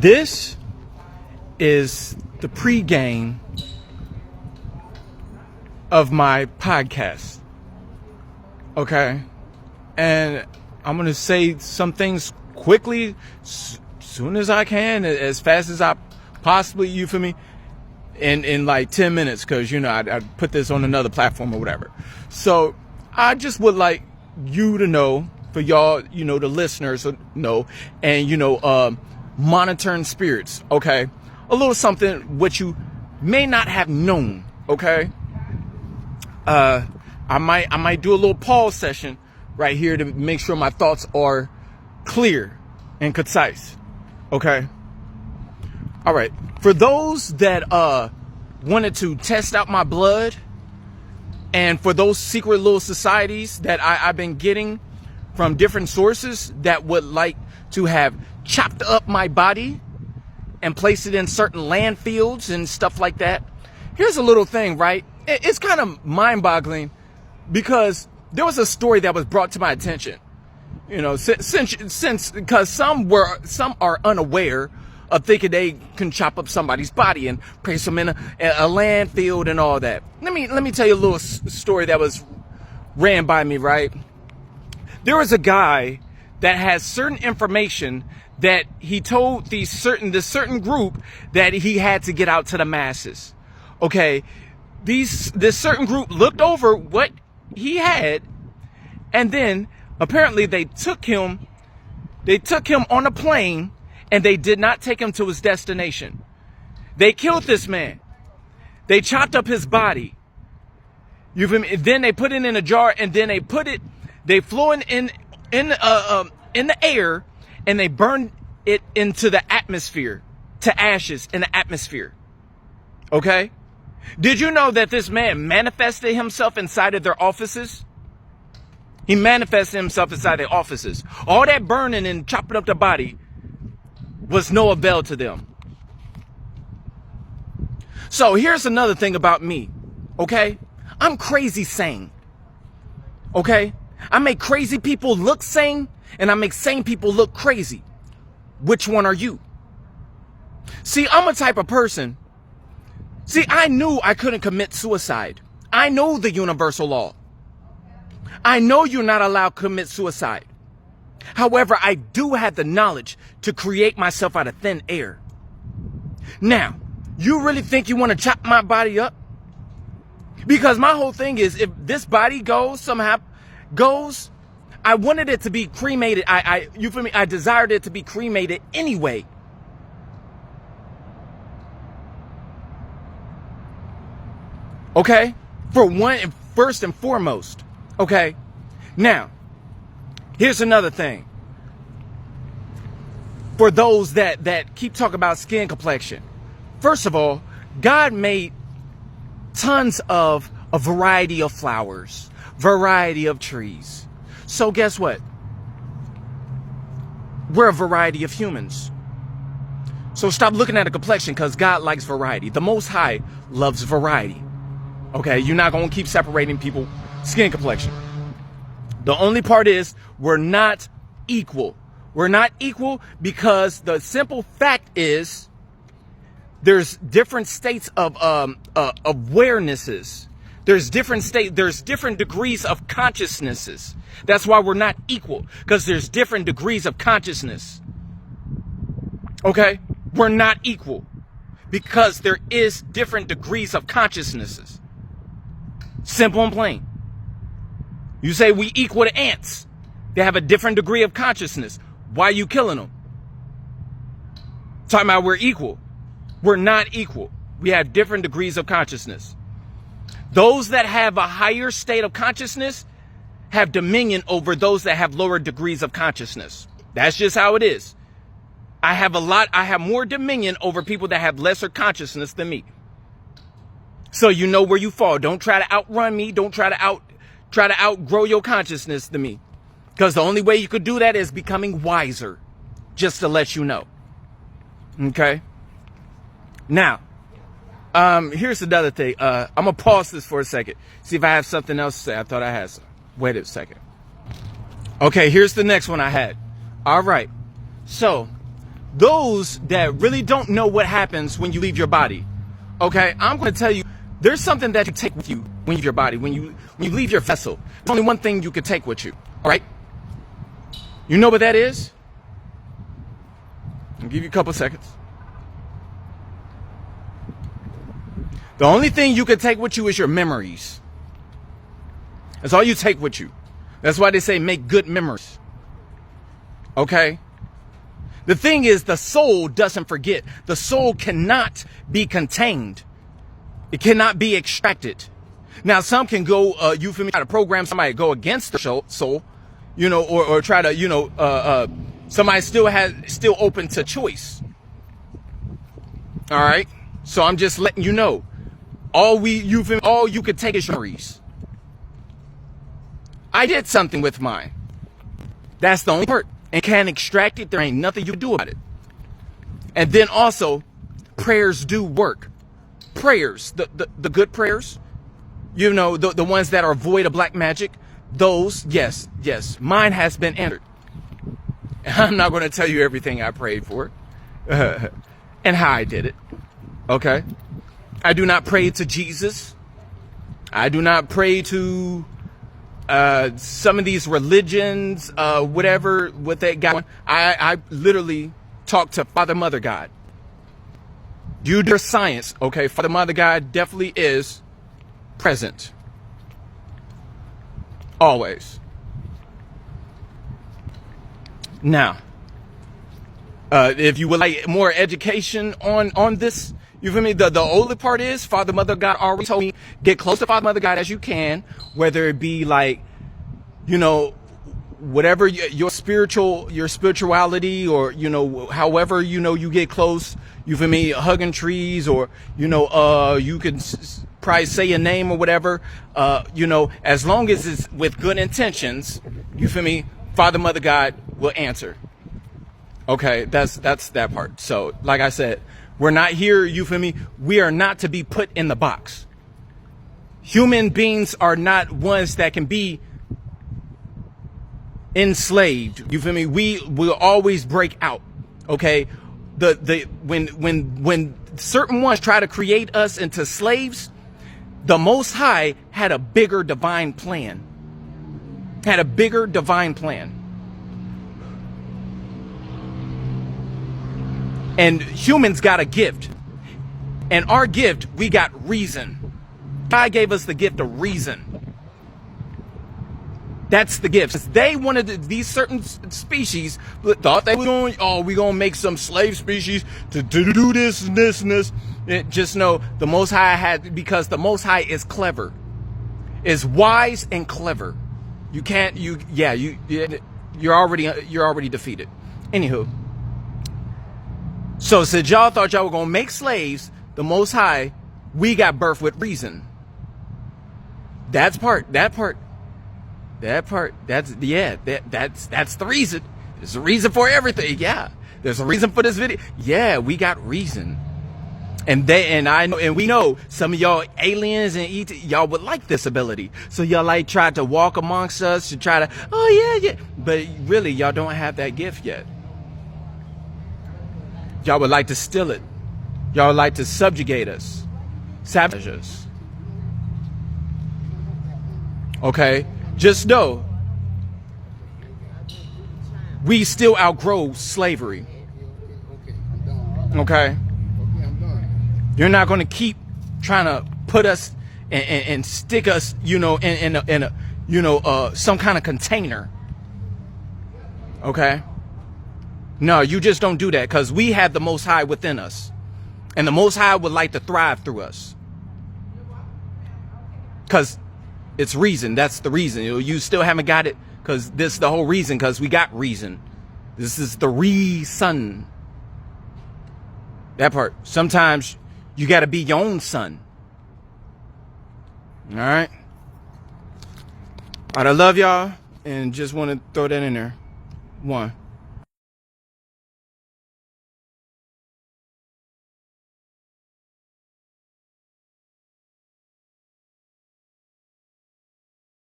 This is the pregame of my podcast. Okay? And I'm going to say some things quickly, soon as I can, as fast as I possibly, you feel me, in like 10 minutes, because, you know, I put this on another platform or whatever. So I just would like you to know, for y'all, you know, the listeners know, and, you know, monitoring spirits, okay? A little something what you may not have known, okay? I might do a little pause session right here to make sure my thoughts are clear and concise, okay? All right. For those that wanted to test out my blood, and for those secret little societies that I've been getting from different sources that would like to have chopped up my body and placed it in certain landfills and stuff like that, here's a little thing, right? It's kind of mind-boggling because there was a story that was brought to my attention, you know, since because some are unaware of thinking they can chop up somebody's body and place them in a landfill and all that. Let me tell you a little story that was ran by me, right? There was a guy that has certain information that he told this certain group that he had to get out to the masses. Okay, this certain group looked over what he had, and then apparently they took him on a plane, and they did not take him to his destination. They killed this man. They chopped up his body. You feel me? Then they put it in a jar, and then they flew it in the air, and they burned it into the atmosphere, to ashes in the atmosphere. Okay? Did you know that this man manifested himself inside of their offices? He manifested himself inside their offices. All that burning and chopping up the body was no avail to them. So here's another thing about me, okay? I'm crazy sane, okay? I make crazy people look sane, and I make sane people look crazy. Which one are you? See, I'm a type of person. See, I knew I couldn't commit suicide. I know the universal law. I know you're not allowed to commit suicide. However, I do have the knowledge to create myself out of thin air. Now, you really think you want to chop my body up? Because my whole thing is, if this body somehow goes, I wanted it to be cremated. You feel me? I desired it to be cremated anyway. Okay? First and foremost. Okay? Now, here's another thing. For those that keep talking about skin complexion. First of all, God made tons of a variety of flowers, variety of trees. So guess what? We're a variety of humans. So stop looking at a complexion, because God likes variety. The Most High loves variety. Okay? You're not going to keep separating people skin complexion. The only part is we're not equal. We're not equal because the simple fact is there's different states of awarenesses. There's different degrees of consciousnesses. That's why we're not equal, because there's different degrees of consciousness. Okay? We're not equal because there is different degrees of consciousnesses. Simple and plain. You say we equal to ants. They have a different degree of consciousness. Why are you killing them? Talking about we're equal. We're not equal. We have different degrees of consciousness. Those that have a higher state of consciousness have dominion over those that have lower degrees of consciousness. That's just how it is. I have more dominion over people that have lesser consciousness than me. So you know where you fall. Don't try to outrun me. Don't try to outgrow your consciousness to me. Because the only way you could do that is becoming wiser. Just to let you know. Okay? Now, here's another thing. I'm going to pause this for a second. See if I have something else to say. I thought I had some. Wait a second. Okay, here's the next one I had. All right. So, those that really don't know what happens when you leave your body. Okay, I'm going to tell you, there's something that you take with you when you leave your body, when you leave your vessel. There's only one thing you can take with you. All right? You know what that is? I'll give you a couple seconds. The only thing you can take with you is your memories. That's all you take with you. That's why they say make good memories. Okay? The thing is, the soul doesn't forget. The soul cannot be contained. It cannot be extracted. Now, some can go, try to program somebody to go against the soul, or try to, somebody still open to choice. All right? So I'm just letting you know. All you could take is memories. I did something with mine. That's the only part. And can't extract it. There ain't nothing you can do about it. And then also, prayers do work. Prayers, the good prayers, the ones that are void of black magic, those, yes, mine has been answered. I'm not going to tell you everything I prayed for and how I did it. Okay? I do not pray to Jesus. I do not pray to some of these religions, what they got. I literally talk to Father, Mother, God. You do your science, okay? Father, Mother, God definitely is present. Always. Now, if you would like more education on this, you feel me? The only part is Father, Mother, God already told me, get close to Father, Mother, God as you can, whether it be like, whatever your spirituality, or, however, you get close, you feel me? Hugging trees, or, you can probably say a name or whatever, as long as it's with good intentions, you feel me? Father, Mother, God will answer. Okay, that's that part. So, like I said, we're not here, you feel me? We are not to be put in the box. Human beings are not ones that can be enslaved. You feel me? We will always break out. Okay? When certain ones try to create us into slaves, the Most High had a bigger divine plan. And humans got a gift. And our gift, we got reason. God gave us the gift of reason. That's the gift. They wanted these certain species, thought they were going to make some slave species to do this and this and this. Just know the Most High because the Most High is clever, is wise and clever. You're already defeated. Anywho. So since y'all thought y'all were going to make slaves, the Most High, we got birth with reason. That part. That's the reason. There's a reason for everything. Yeah. There's a reason for this video. Yeah, we got reason. And we know some of y'all aliens and ET, y'all would like this ability. So y'all tried to walk amongst us to try to, yeah. But really, y'all don't have that gift yet. Y'all would like to steal it. Y'all would like to subjugate us. Sabotage us. Okay? Just know, we still outgrow slavery. Okay? You're not going to keep trying to put us and stick us, in a some kind of container. Okay? No, you just don't do that, because we have the Most High within us. And the Most High would like to thrive through us. Because it's reason. That's the reason. You still haven't got it, because this is the whole reason, because we got reason. This is the reason. That part. Sometimes you got to be your own son. All right? All right, I love y'all, and just want to throw that in there. 1.